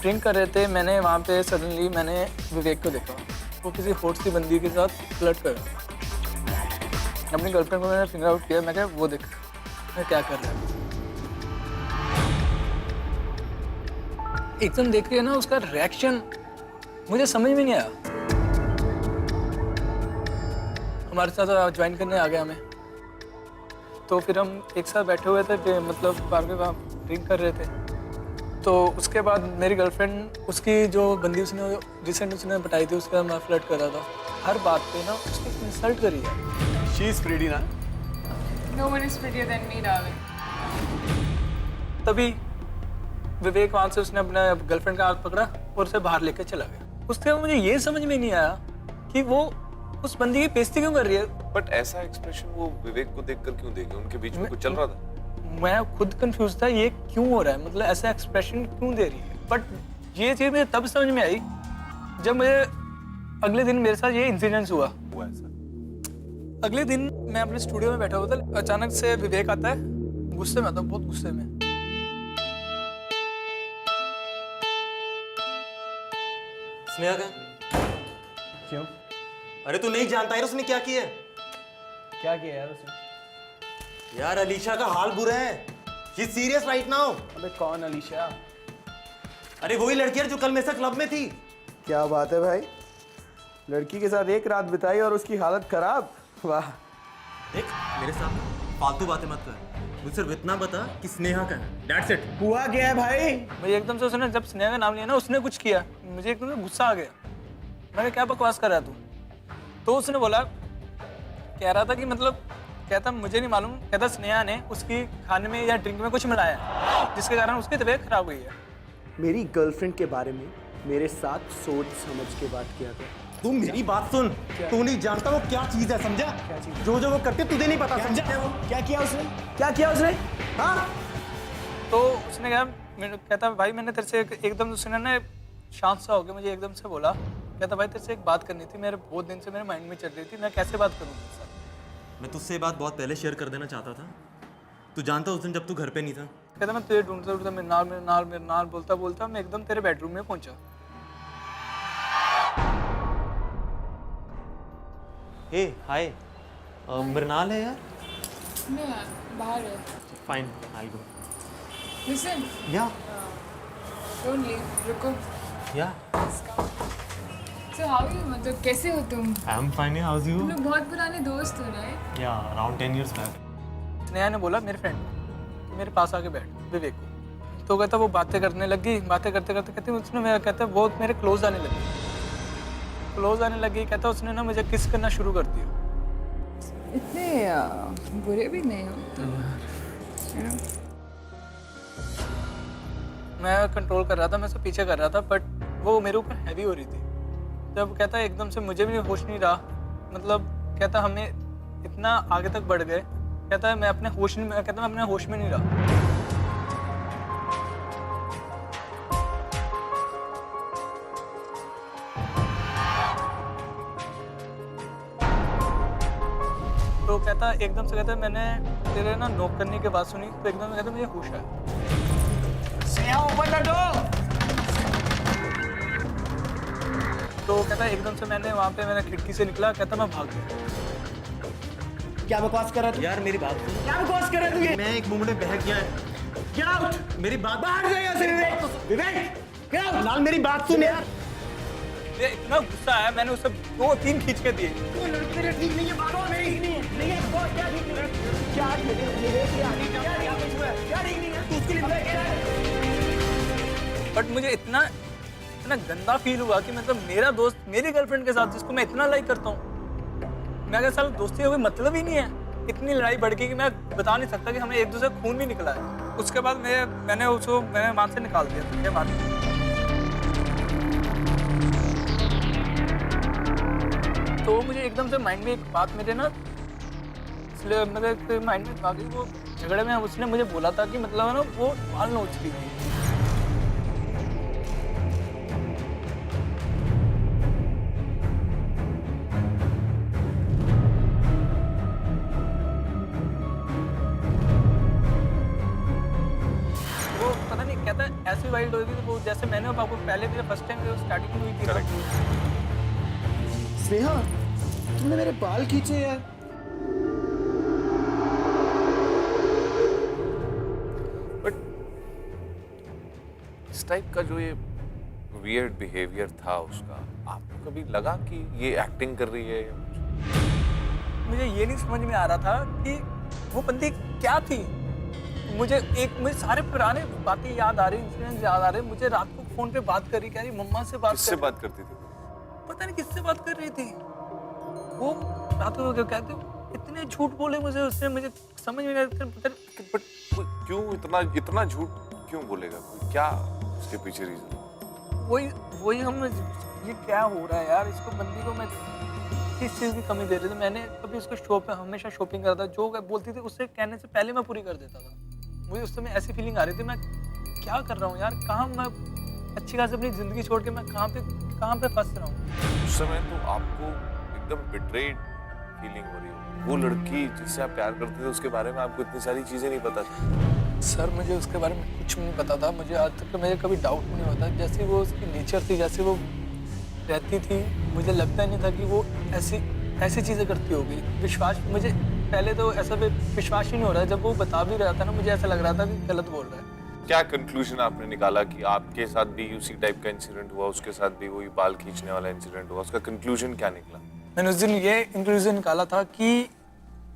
ड्रिंक कर रहे थे, मैंने वहाँ पे सडनली मैंने विवेक को देखा, वो किसी होट सी बंदी के साथ फ्लर्ट कर रहा था। अपनी गर्लफ्रेंड को मैंने फिंगर आउट किया, मैं कहा वो देख मैं क्या कर रहा है। एकदम देख के ना उसका रिएक्शन मुझे समझ में नहीं आया। हमारे साथ ज्वाइन करने आ गया हमें, तो फिर हम एक साथ बैठे हुए थे, मतलब बार में वहाँ ड्रिंक कर रहे थे। तो उसके बाद मेरी गर्लफ्रेंड उसकी जो बंदी उसने रिसेंट उसने बताई थी उसके साथ मैं फ्लर्ट कर रहा था, हर बात पे ना उसने इंसल्ट करी है। शी इज प्रीटी ना? No one is prettier than me, darling. तभी विवेक वहाँ से उसने अपना गर्लफ्रेंड का हाथ पकड़ा और उसे बाहर लेकर चला गया। उसके बाद मुझे ये समझ में नहीं आया कि वो उस बंदी की बेइज्जती क्यों कर रही है। बट ऐसा एक्सप्रेशन वो विवेक को देखकर क्यों देगी? उनके बीच में कुछ चल रहा था? मैं खुद कंफ्यूज था ये क्यों हो रहा है, मतलब ऐसा एक्सप्रेशन क्यों दे रही है। बट ये चीज़ मुझे तब समझ में आई जब मुझे अगले दिन मेरे साथ ये इंसिडेंस हुआ। ऐसा अगले दिन मैं अपने स्टूडियो में बैठा हुआ था, अचानक से विवेक आता है, गुस्से में आता, बहुत गुस्से में। स्नेहा का क्यों? अरे तू नहीं जानता यार उसने क्या किया है? क्या किया यार उसने? यार अलीशा का हाल बुरा है। She is serious right now. अबे कौन अलीशा? अरे वही लड़की यार जो कल मेरे साथ क्लब में थी। क्या बात है भाई, लड़की के साथ एक रात बिताई और उसकी हालत खराब। वाह। देख मेरे सामने फालतू बातें मत कर, मुझे सिर्फ इतना बता कि स्नेहा का है, दैट्स इट। हुआ क्या है भाई? मुझे एकदम से उसने जब स्नेहा का नाम लिया ना, उसने कुछ किया, मुझे एकदम से गुस्सा आ गया। मैंने क्या बकवास कर रहा है तू? तो उसने बोला, कह रहा था कि मतलब, कहता मुझे नहीं मालूम, कहता स्नेहा ने उसकी खाने में या ड्रिंक में कुछ मिलाया है, जिसके कारण उसकी तबीयत खराब हुई है। मेरी गर्लफ्रेंड के बारे में मेरे साथ सोच समझ के बात किया कर। तू मेरी बात सुन, तू नहीं जानता वो क्या चीज है, समझा? जो जो वो करते तुझे नहीं पता, समझा? क्या किया उसने? क्या किया उसने? हाँ? तो उसने कहा, मैंने कहता भाई मैंने तेरे से एकदम उसने ना शांत सा हो गया, मुझे एकदम से बोला, कहता भाई तेरे से एक बात करनी थी, मेरे बहुत दिन से मेरे माइंड में चल रही थी, मैं कैसे बात करूँ तेरे साथ? मैं तुझसे ये बात बहुत पहले शेयर कर देना चाहता था। तू जानता उस दिन जब तू घर पे नहीं था, कहता मैं तुझे ढूंढता मिरनाल बोलता बोलता मैं एकदम तेरे बेडरूम में पहुंचा। हे हाय, मृणाल है यार? नहीं यार, बाहर है। Fine, I go. Listen, yeah don't leave, रुको। या सो हाउ यू, मतलब कैसे हो तुम? I am fine, how are you? तुम लोग बहुत पुराने दोस्त हो, राइट? या अराउंड 10 years बैक। स्नेहा ने बोला मेरे फ्रेंड मेरे पास आके बैठ, विवेक को। तो कहता वो बातें करने लगी, बातें करते करते कहती उसने मेरा, कहता बहुत मेरे क्लोज आने लगी, कहता उसने ना मुझे किस करना शुरू कर दिया। इतने बुरे भी नहीं हो तुम। मैं कंट्रोल कर रहा था, मैं उसे पीछे कर रहा था, बट वो मेरे ऊपर हैवी हो रही थी। जब कहता एकदम से मुझे भी होश नहीं रहा, मतलब कहता हमें इतना आगे तक बढ़ गए, कहता मैं अपने होश में नहीं रहा। तो कहता एकदम से कहता मैंने तेरे ना नॉक करने की बात सुनी, तो एकदम कहता मुझे होश आया। Sneha open the door. तो कहता एकदम से मैंने खिड़की से निकला, कहता मैं भाग गया। क्या बकवास कर रहा है तू? यार मेरी बात सुन, क्या बकवास कर रहा है तू? ये मैं एक मोमेंट में बहक गया है। Get out. मेरी बात बाहर जा यहाँ से विवेक। विवेक गेट आउट। लाल मेरी बात सुन यार। ये इतना गुस्सा आया, मैंने उसे 2-3 खींच के दिए। वो लड़की तेरे ठीक नहीं है, बात और मेरी ठीक नहीं है। नहीं है, बहुत क्या ठीक नहीं है? क्या ठीक नहीं है? विवेक क्या ठीक नहीं है? तू उसके लिए विवेक क्या है? बट मुझे इतना गंदा फील हुआ कि मतलब मेरा दोस्त मेरी गर्लफ्रेंड के साथ, जिसको मैं इतना लाइक करता हूँ, मैं अगर साल दोस्ती का कोई मतलब ही नहीं है। इतनी लड़ाई बढ़ गई कि मैं बता नहीं सकता कि हमें एक दूसरे खून भी निकला है। उसके बाद मैंने वहाँ से निकाल दिया था मार। तो मुझे एकदम से माइंड में एक बात मेरे ना, इसलिए मेरे माइंड में आ गई, वो झगड़े में उसने मुझे बोला था कि मतलब ना वो बाल नोच रही थी। वो पता नहीं कहता ऐसी वाइल्ड हो गई, वो जैसे मैंने आपको पहले भी फर्स्ट टाइम स्टार्टिंग में हुई थी। स्नेहा तुमने मेरे बाल खींचे यार। बट इस टाइप का जो ये वियर्ड बिहेवियर था उसका, आपको कभी लगा कि ये एक्टिंग कर रही है या कुछ? मुझे ये नहीं समझ में आ रहा था कि वो बंदी क्या थी। मुझे सारे पुराने बातें याद आ रही, इंसिडेंट याद आ रहे। मुझे रात को फोन पे बात कर रही, कह रही मम्मा से बात किससे बात करती थी? पता नहीं किससे बात कर रही थी वो। रात को कहते इतने झूठ बोले मुझे उसने, मुझे समझ में नहीं आता। बट क्यों इतना झूठ क्यों बोलेगा? कोई क्या उसके पीछे रीजन? वही हम, ये क्या हो रहा है यार? इसको बंदी को मैं किस चीज़ की कमी दे रही थी? मैंने कभी इसको हमेशा शॉपिंग करता, जो बोलती थी उससे कहने से पहले मैं पूरी कर देता था। मुझे उस समय ऐसी फीलिंग आ रही थी, मैं क्या कर रहा हूँ यार? कहाँ मैं अच्छी खासी अपनी ज़िंदगी छोड़ के मैं कहाँ पे फंस रहा हूँ? उस समय तो आपको एकदम बिट्रेड फीलिंग हो रही है। वो लड़की जिससे आप प्यार करते थे उसके बारे में आपको इतनी सारी चीजें नहीं पता थी। सर मुझे उसके बारे में कुछ नहीं पता था। मुझे आज तक मुझे कभी डाउट नहीं होता, जैसे वो उसकी नेचर थी, जैसे वो रहती थी, मुझे लगता नहीं था कि वो ऐसी चीज़ें करती होगी। विश्वास, मुझे पहले तो ऐसा विश्वास ही नहीं हो रहा है। जब वो बता भी रहा था ना, मुझे ऐसा लग रहा था कि गलत बोल रहा है। क्या कंक्लूजन आपने निकाला कि आपके साथ भी उसी टाइप का इंसिडेंट हुआ, उसके साथ भी वही बाल खींचने वाला इंसिडेंट हुआ? उसका कंक्लूजन क्या निकला? मैंने उस दिन ये इंक्लूजन निकाला था कि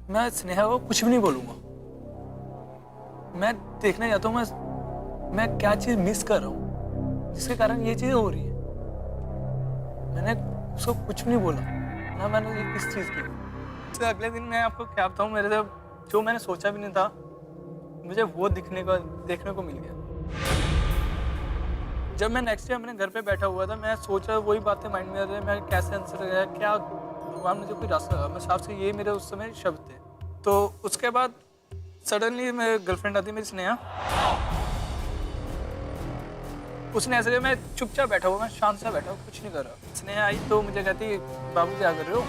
मैं स्नेहा को कुछ भी नहीं बोलूँगा। मैं देखने जाता हूँ मैं क्या चीज़ मिस कर रहा हूँ जिसके कारण ये चीज़ हो रही है। मैंने उसको कुछ भी नहीं बोला, ना मैंने ये किस चीज़ की। तो अगले दिन मैं आपको क्या बताऊँ, मेरे से जो मैंने सोचा भी नहीं था मुझे वो देखने को मिल गया। जब मैं नेक्स्ट डे अपने घर पे बैठा हुआ था, मैं सोच रहा वही बातें माइंड में आ रही, मैं कैसे आंसर किया, क्या भगवान मुझे कोई रास्ता लगा। मैं साफ से ये मेरे उस समय शब्द थे। तो उसके बाद सडनली मेरी गर्लफ्रेंड आती मेरी स्नेहा, उसने ऐसे मैं चुपचाप बैठा हुआ, मैं शांत से बैठा हुआ, कुछ नहीं कर रहा। स्नेहा आई तो मुझे कहती बाबू क्या कर रहे हो?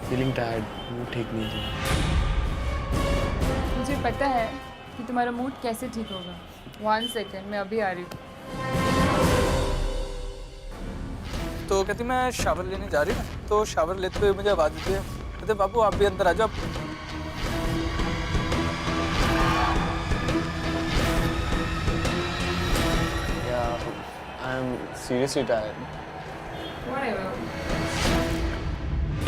फीलिंग टायर्ड, मूड ठीक नहीं थी। मुझे पता है कि तुम्हारा मूड कैसे ठीक होगा। 1 सेकेंड, मैं अभी आ रही हूँ। तो कहती मैं शावर लेने जा रही हूँ। तो शावर लेते हुए मुझे आवाज़ देती है, कहते बाबू आप भी अंदर आ जाओ। I'm seriously tired.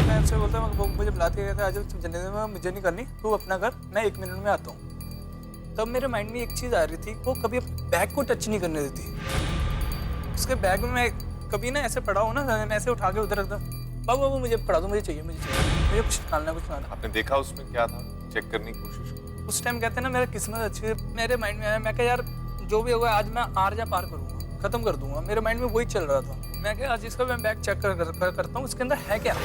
मैं उनसे बोलता हूँ वो मुझे बुलाती है, आज जल्दी में मुझे नहीं करनी, तू अपना कर, मैं 1 मिनट में आता हूँ। तब मेरे माइंड में एक चीज़ आ रही थी, वो कभी बैग को टच नहीं करने देती। उसके बैग में मैं कभी ना ऐसे पड़ा हूँ ना, मैं ऐसे उठा के उधर रखता, बाबू बाबू मुझे पढ़ा दो, मुझे चाहिए मुझे कुछ निकालना कुछ निकालना। आपने देखा उसमें क्या था? चेक करने की कोशिश की? उस टाइम कहते हैं ना मेरा किस्मत अच्छी है, मेरे माइंड में आया, मैं कहा यार जो भी होगा आज मैं आर या पार करूँगा, खत्म कर दूंगा। मेरे माइंड में वही चल रहा था। मैं क्या आज इसका मैं बैग चेक करता हूँ उसके अंदर है क्या।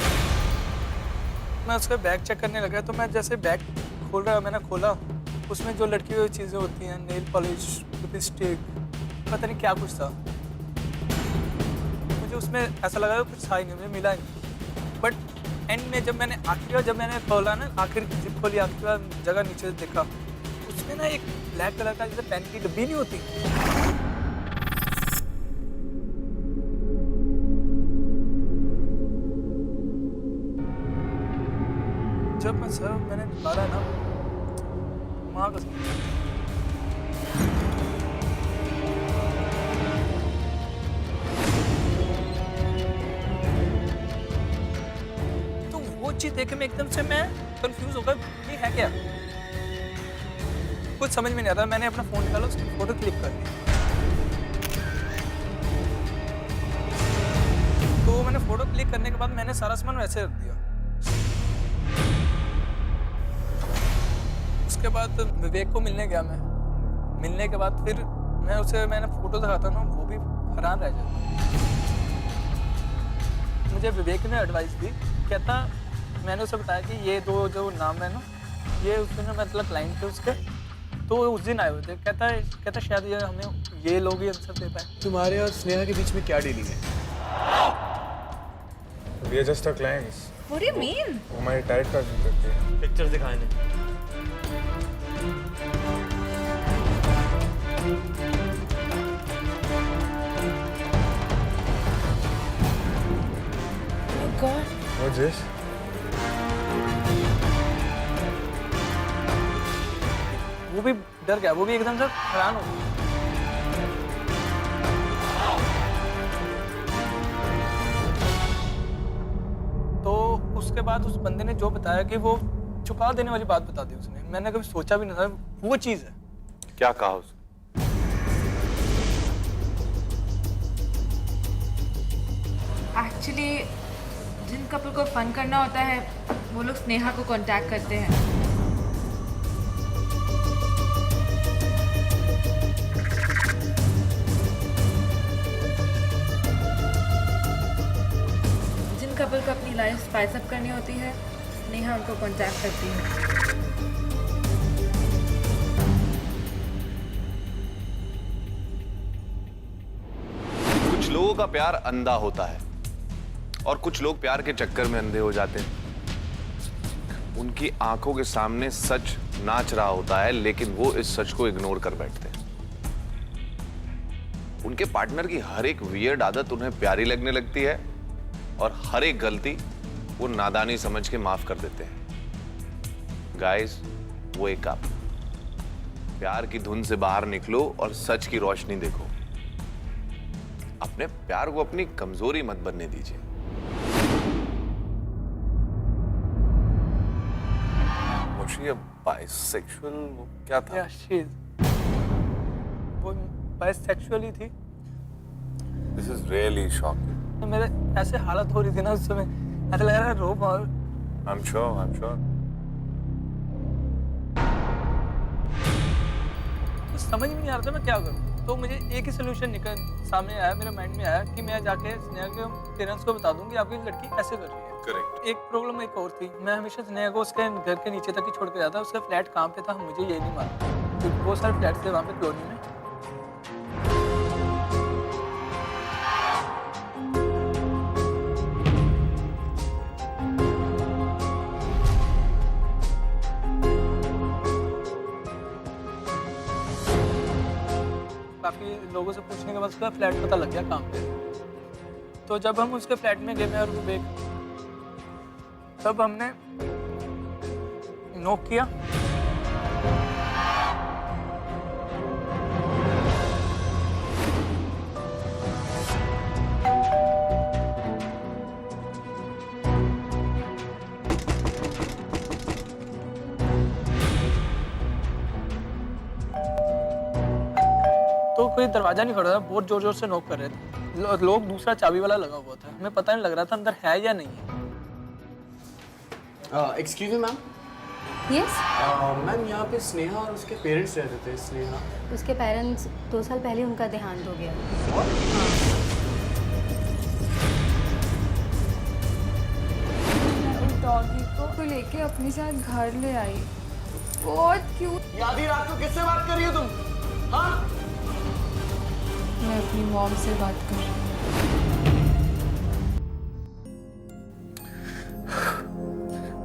मैं उसका बैग चेक करने लगा, तो मैं जैसे बैग खोल रहा, मैंने खोला, उसमें जो लड़की हुई चीज़ें होती हैं, नेल पॉलिश, लिपस्टिक, पता नहीं क्या कुछ था। मुझे उसमें ऐसा लगा कुछ था ही नहीं, मुझे मिला ही नहीं। बट एंड में जब मैंने खोला ना, आखिर जिप खोली, आखिर बार जगह नीचे देखा, उसमें ना एक ब्लैक कलर का जैसे पेन की डब्बी नहीं होती, जब मैंने निकाला ना, माँ कसम, तो वो चीज देख के मैं एकदम से मैं कंफ्यूज हो गया, ये है क्या? कुछ समझ में नहीं आ रहा। मैंने अपना फोन निकाला, उसकी फोटो क्लिक कर ली। तो मैंने फोटो क्लिक करने के बाद मैंने सारा सामान वैसे रख दिया। उसके बाद विवेक को मिलने गया मैं। मिलने के बाद फिर मैंने फोटो दिखाता ना, वो भी हैरान रह जाता। मुझे विवेक ने एडवाइस दी, कहता मैंने उसे बताया कि ये दो जो नाम है ना, ये उस दिन मतलब क्लाइंट थे उसके, तो उस दिन आए हुए थे। कहता शायद ये हमें ये लोग ही आंसर दे पाए। तुम्हारे और स्नेहा के बीच में क्या डीलिंग है? We are just our clients. What do you mean? वो हमारी टाइट का काम करते हैं। पिक्चर्स दिखाए ने। Oh God. What's this? वो भी डर गया, वो भी एकदम से हैरान हो गया। तो उसके बाद उस बंदे ने जो बताया कि वो चुका देने वाली बात बता दी उसने। मैंने कभी सोचा भी नहीं था वो चीज़ है। क्या कहा उसने? एक्चुअली जिन कपल को फन करना होता है वो लोग स्नेहा को कांटेक्ट करते हैं। जिन कपल को अपनी लाइफ स्पाइस अप करनी होती है स्नेहा उनको कांटेक्ट करती है। कुछ लोगों का प्यार अंधा होता है और कुछ लोग प्यार के चक्कर में अंधे हो जाते हैं। उनकी आंखों के सामने सच नाच रहा होता है, लेकिन वो इस सच को इग्नोर कर बैठते हैं। उनके पार्टनर की हर एक वियर्ड आदत उन्हें प्यारी लगने लगती है और हर एक गलती वो नादानी समझ के माफ कर देते हैं। गाइस, वो एक आप प्यार की धुन से बाहर निकलो और सच की रोशनी देखो। अपने प्यार को अपनी कमजोरी मत बनने दीजिए। she a bisexual? वो क्या था? या शी वो बाइसेक्सुअल ही थी। This is really shocking. तो मेरे ऐसे हालत हो रही थी ना उस समय, ऐसा लग रहा है रो और I'm sure. कुछ समझ में नहीं आ रहा था मैं क्या करूं। तो मुझे एक ही सोल्यूशन निकल सामने आया, मेरे माइंड में आया कि मैं जाके स्नेहा के पेरेंट्स को बता दूं कि आपकी लड़की ऐसे कर रही है। Correct. एक प्रॉब्लम एक और थी, मैं हमेशा स्नेहा को उसके घर के नीचे तक ही छोड़ के जाता। उसका फ्लैट कहाँ पे था मुझे ये नहीं मालूम, क्योंकि बहुत सारे फ्लैट थे वहाँ पे कॉलोनी में। काफ़ी लोगों से पूछने के बाद उसका फ्लैट पता लग गया कहाँ पे। तो जब हम उसके फ्लैट में गए मैं और विवेक, तब हमने नॉक किया। तो कोई दरवाजा नहीं खड़ा था, बहुत जोर जोर से नॉक कर रहे थे लोग। दूसरा चाबी वाला लगा हुआ था, हमें पता नहीं लग रहा था अंदर है या नहीं है। Excuse me ma'am, yes ma'am यहाँ पे स्नेहा और उसके पेरेंट्स रहते थे। स्नेहा उसके पेरेंट्स 2 साल पहले उनका देहांत हो गया। मैं उस डॉगी को लेके अपने साथ घर ले आई, बहुत क्यूट। ये आधी रात को किससे बात कर रही हो तुम? हाँ? मैं अपनी मॉम से बात कर रही हूँ।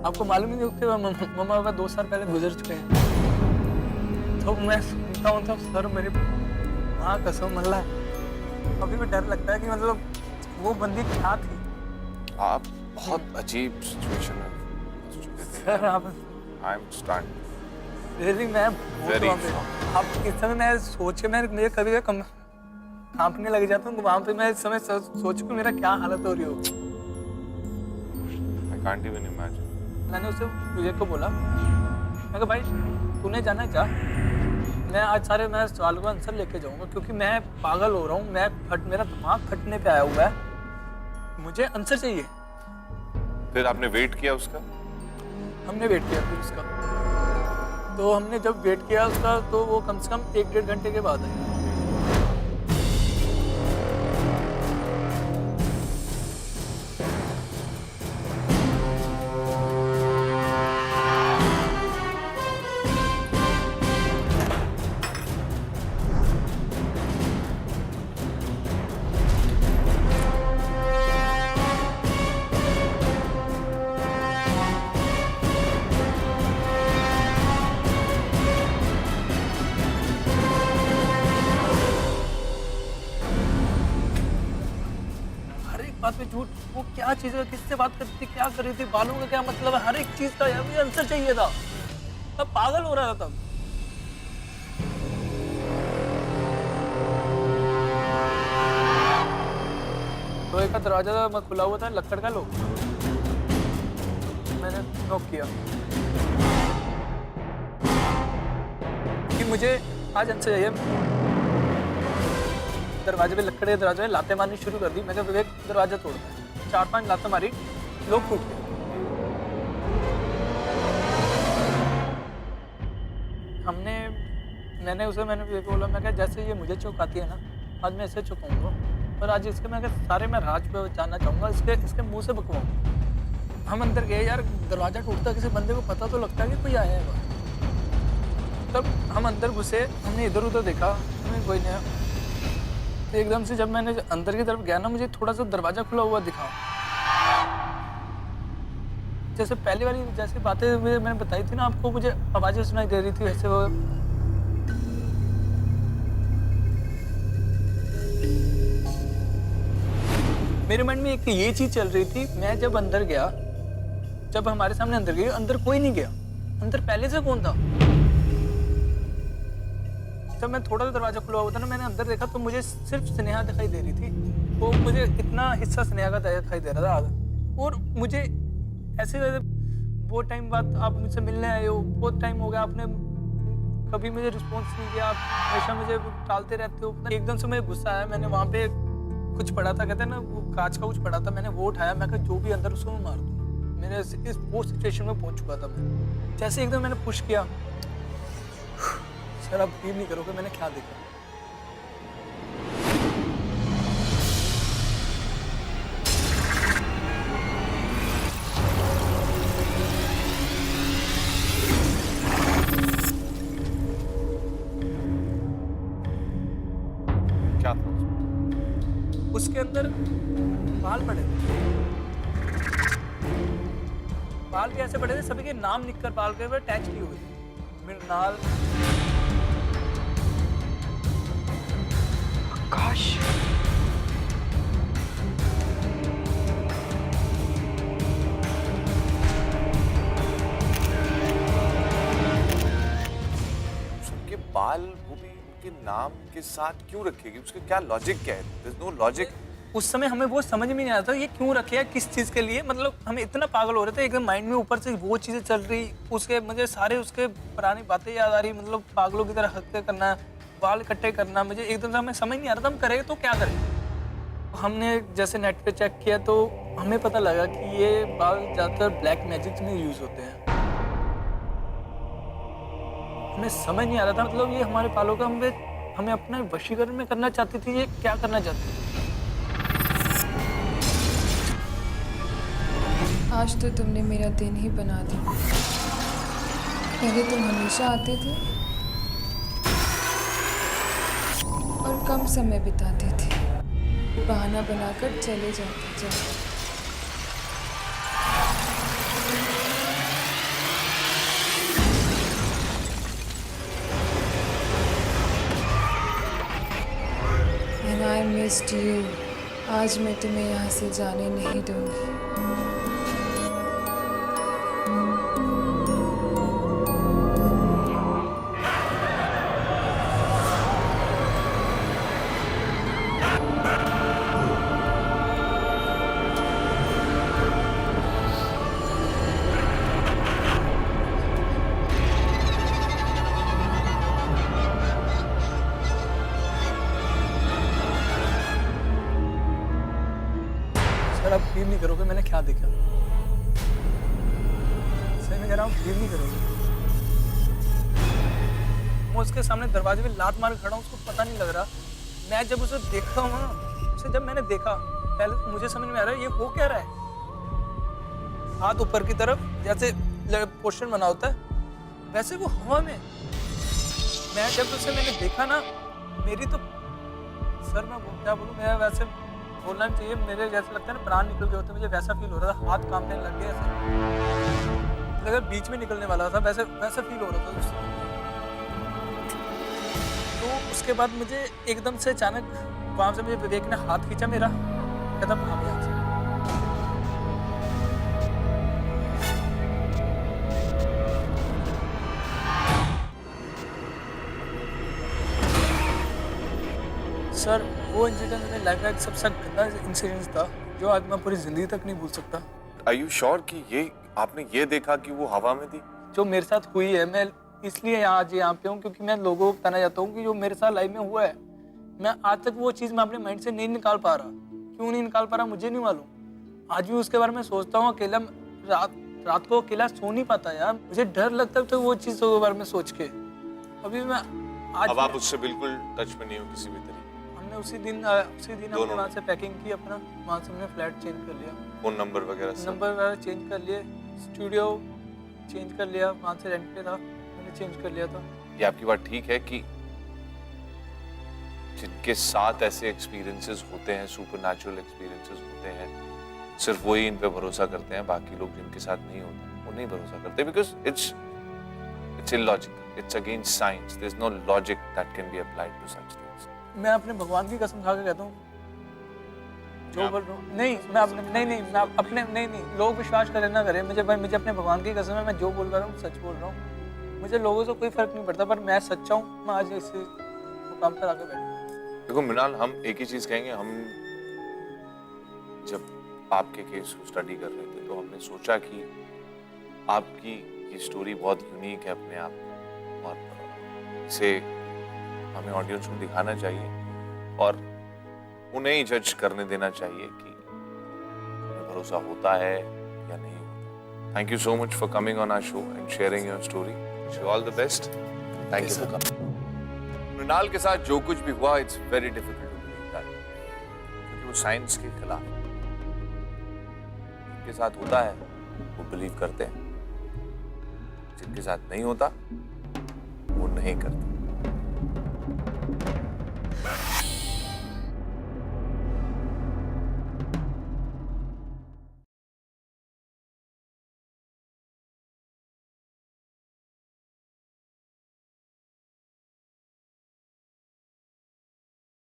आपको मालूम ही नहीं कि मम्मा पापा 2 साल पहले गुजर चुके हैं। तो मैं सुनता हूँ तो सर मेरी माँ कसम मल्ला अभी भी डर लगता है कि मतलब वो बंदी क्या थी। आप बहुत अजीब सिचुएशन में फंस चुके थे। सर आप I'm stunned. रियली मैं Very आप इस समय मैं सोच के मैं मेरे कभी कभी कांपने लग जाता हूँ। वहाँ पे मैं इस समय सोच के मेरा क्या हालत हो रही होगी। I can't even imagine. मैंने उसे विवेक को बोला, मैं कहा भाई तूने जाना क्या, मैं आज सारे मैं सवालों का आंसर लेके जाऊंगा क्योंकि मैं पागल हो रहा हूँ। मेरा दिमाग फटने पे आया हुआ है, मुझे आंसर चाहिए। फिर आपने वेट किया उसका? हमने वेट किया फिर उसका। तो हमने जब वेट किया उसका तो वो कम से कम 1-1.5 घंटे के बाद आया। बात पे झूठ, वो क्या चीज है, किससे बात करती थी, क्या कर रही थी, बालों का क्या मतलब है, हर एक चीज का यार मुझे आंसर चाहिए था। तब पागल हो रहा था तब। लोहे का दरवाजा मैं खुला हुआ था, लक्कड़ का लोग। मैंने नॉक किया कि मुझे आज आंसर चाहिए। दरवाजे पे लकड़े दरवाजे में लाते मारनी शुरू कर दी। मैंने विवेक दरवाजा तोड़ दिया, 4-5 लाते मारी, लोग टूट गए। मैंने विवेक को बोला, मैं कहा जैसे ये मुझे चौंकाती है ना, आज मैं इसे चौंकाऊंगा और आज इसके मैं सारे मैं राज पे जानना चाहूंगा, इसके मुंह से बकवाऊंगा। हम अंदर गए यार, दरवाजा टूटता किसी बंदे को पता तो लगता है कि कोई आया है। तब हम अंदर घुसे, हमने इधर उधर देखा, हमें कोई नहीं। तो एकदम से जब मैंने अंदर की तरफ गया ना, मुझे थोड़ा सा दरवाजा खुला हुआ दिखा। जैसे पहले वाली जैसी बातें मैंने बताई थी ना आपको, मुझे आवाजें सुनाई दे रही थी वैसे वो। मेरे मन में एक ये चीज चल रही थी, मैं जब अंदर गया, जब हमारे सामने अंदर गई, अंदर कोई नहीं गया, अंदर पहले से कौन था। जब मैं थोड़ा सा दरवाजा खुला हुआ था ना, मैंने अंदर देखा तो मुझे सिर्फ स्नेहा दिखाई दे रही थी। वो मुझे इतना हिस्सा स्नेहा का दिखाई दे रहा था, और मुझे ऐसे बहुत टाइम बाद आप मुझसे मिलने आए हो, बहुत टाइम हो गया, आपने कभी मुझे रिस्पॉन्स नहीं किया, आप हमेशा मुझे टालते रहते हो। एकदम से मुझे गुस्सा आया, मैंने वहाँ पे कुछ पड़ा था, कहते हैं ना वो कांच का कुछ पड़ा था, मैंने वो उठाया, मैं कहा जो भी अंदर उसको मैं मार दूँ। मेरे इस वो सिचुएशन में पहुँच चुका था मैं। जैसे एकदम मैंने पुश किया, सर आप बिलीव नहीं करोगे मैंने क्या देखा। क्या था उसमें? उसके अंदर बाल पड़े थे, बाल भी ऐसे पड़े थे, सभी के नाम लिखकर बाल के ऊपर अटैच की हुई थी। मृणाल, आकाश, सबके बाल वो भी उनके नाम के साथ क्यों रखेगी? उसका क्या लॉजिक क्या है? There is no logic. उस समय हमें वो समझ में नहीं आता ये क्यों रखे है, किस चीज़ के लिए, मतलब हम इतना पागल हो रहे थे, एकदम माइंड में ऊपर से वो चीज़ें चल रही, उसके मुझे सारे उसके पुरानी बातें याद आ रही, मतलब पागलों की तरह हरकतें करना, बाल इकट्ठे करना, मुझे एकदम से हमें समझ नहीं आ रहा था हम करें तो क्या करें। हमने जैसे नेट पे चेक किया तो हमें पता लगा कि ये बाल ज़्यादातर ब्लैक मैजिक में यूज़ होते हैं। हमें समझ नहीं आ रहा था, मतलब ये हमारे बालों का हमें अपना वशीकरण में करना चाहती थी, ये क्या करना चाहती थी। आज तो तुमने मेरा दिन ही बना दिया। पहले तुम हमेशा आते थे और कम समय बिताते थे, बहाना बनाकर चले जाते। And I missed you. आज मैं तुम्हें यहाँ से जाने नहीं दूंगी। सर आप बिलीव नहीं करोगे मैंने क्या देखा, सही में कह रहा हूँ, बिलीव नहीं करोगे। मैं उसके सामने दरवाजे पे लात मार खड़ा हूँ, उसको पता नहीं लग रहा। मैं जब उसे देखता हूँ ना, उसे जब मैंने देखा पहले तो मुझे समझ में आ रहा है ये हो क्या रहा है। हाथ ऊपर की तरफ जैसे पोस्टर बना होता है वैसे वो हवा में। मैं जब उसे मैंने देखा ना, मेरी तो सर मैं क्या बोलूँ, मैं वैसे बोलना चाहिए, मेरे जैसे लगता है ना प्राण निकल गए होते, मुझे वैसा फील हो रहा था, हाथ कांपने लग गए ऐसे लगा बीच में निकलने वाला था, वैसा फील हो रहा था उससे। तो उसके बाद मुझे एकदम से अचानक वहाँ से मुझे विवेक ने हाथ खींचा मेरा, कहता भाग यहाँ से। सर वो इंसिडेंट मेरी लाइफ का एक सबसे गंदा इंसिडेंट था जो आज मैं पूरी जिंदगी तक नहीं भूल सकता। आर यू श्योर कि ये आपने ये देखा कि वो हवा में थी? जो मेरे साथ हुई है, मैं इसलिए आज यहाँ पे हूँ क्योंकि मैं लोगों को बताना चाहता हूँ कि जो मेरे साथ लाइफ में हुआ है, मैं आज तक वो चीज़ मैं अपने माइंड से नहीं निकाल पा रहा। क्यों नहीं निकाल पा रहा मुझे नहीं मालूम। आज भी उसके बारे में सोचता हूँ, अकेला रात को अकेला सो नहीं पाता यार, मुझे डर लगता है तो वो चीज़ के बारे में सोच के। अभी मैं आज अब आप उससे बिल्कुल टच में नहीं हो किसी भी तरीके? हमने उसी दिन हमने वहाँ से पैकिंग की अपना, वहाँ से हमने फ्लैट चेंज कर लिया, फोन नंबर वगैरह चेंज कर लिए, स्टूडियो चेंज कर लिया, वहाँ से रेंट पे था मैंने चेंज कर लिया था। ये आपकी बात ठीक है कि जिनके साथ ऐसे एक्सपीरियंसेस होते हैं, सुपरनैचुरल एक्सपीरियंसेस होते हैं, सिर्फ वही इन पे भरोसा करते हैं, बाकी लोग जिनके साथ नहीं होता वो नहीं भरोसा करते, because it's illogical, it's against science, there is no logic that can be applied to such things. मैं अपने भगवान की कसम खा के कहता हूँ, जो बोल रहा हूँ नहीं, मैं अपने मैं अपने नहीं लोग विश्वास करें ना करें, मुझे अपने भगवान की कसम है, मैं जो बोल रहा हूँ सच बोल रहा हूँ। मुझे लोगों से कोई फर्क नहीं पड़ता, पर मैं सच्चा हूँ, मैं आज इस मुकाम पर आके बैठा। देखो मृणाल, हम एक ही चीज कहेंगे, हम जब आपके केस को स्टडी कर रहे थे तो हमने सोचा कि आपकी ये स्टोरी बहुत यूनिक है अपने आप में और इसे हमें ऑडियंस को दिखाना चाहिए और उन्हें ही जज करने देना चाहिए कि उन्हें भरोसा होता है या नहीं होता। Thank you so much for coming on our show and sharing your story. Wish you all the best. Thank you for coming. Mrinal के साथ जो कुछ भी हुआ it's very difficult to believe that, क्योंकि वो साइंस के खिलाफ है। जिनके साथ होता है वो बिलीव करते हैं, जिनके साथ नहीं होता वो नहीं करते।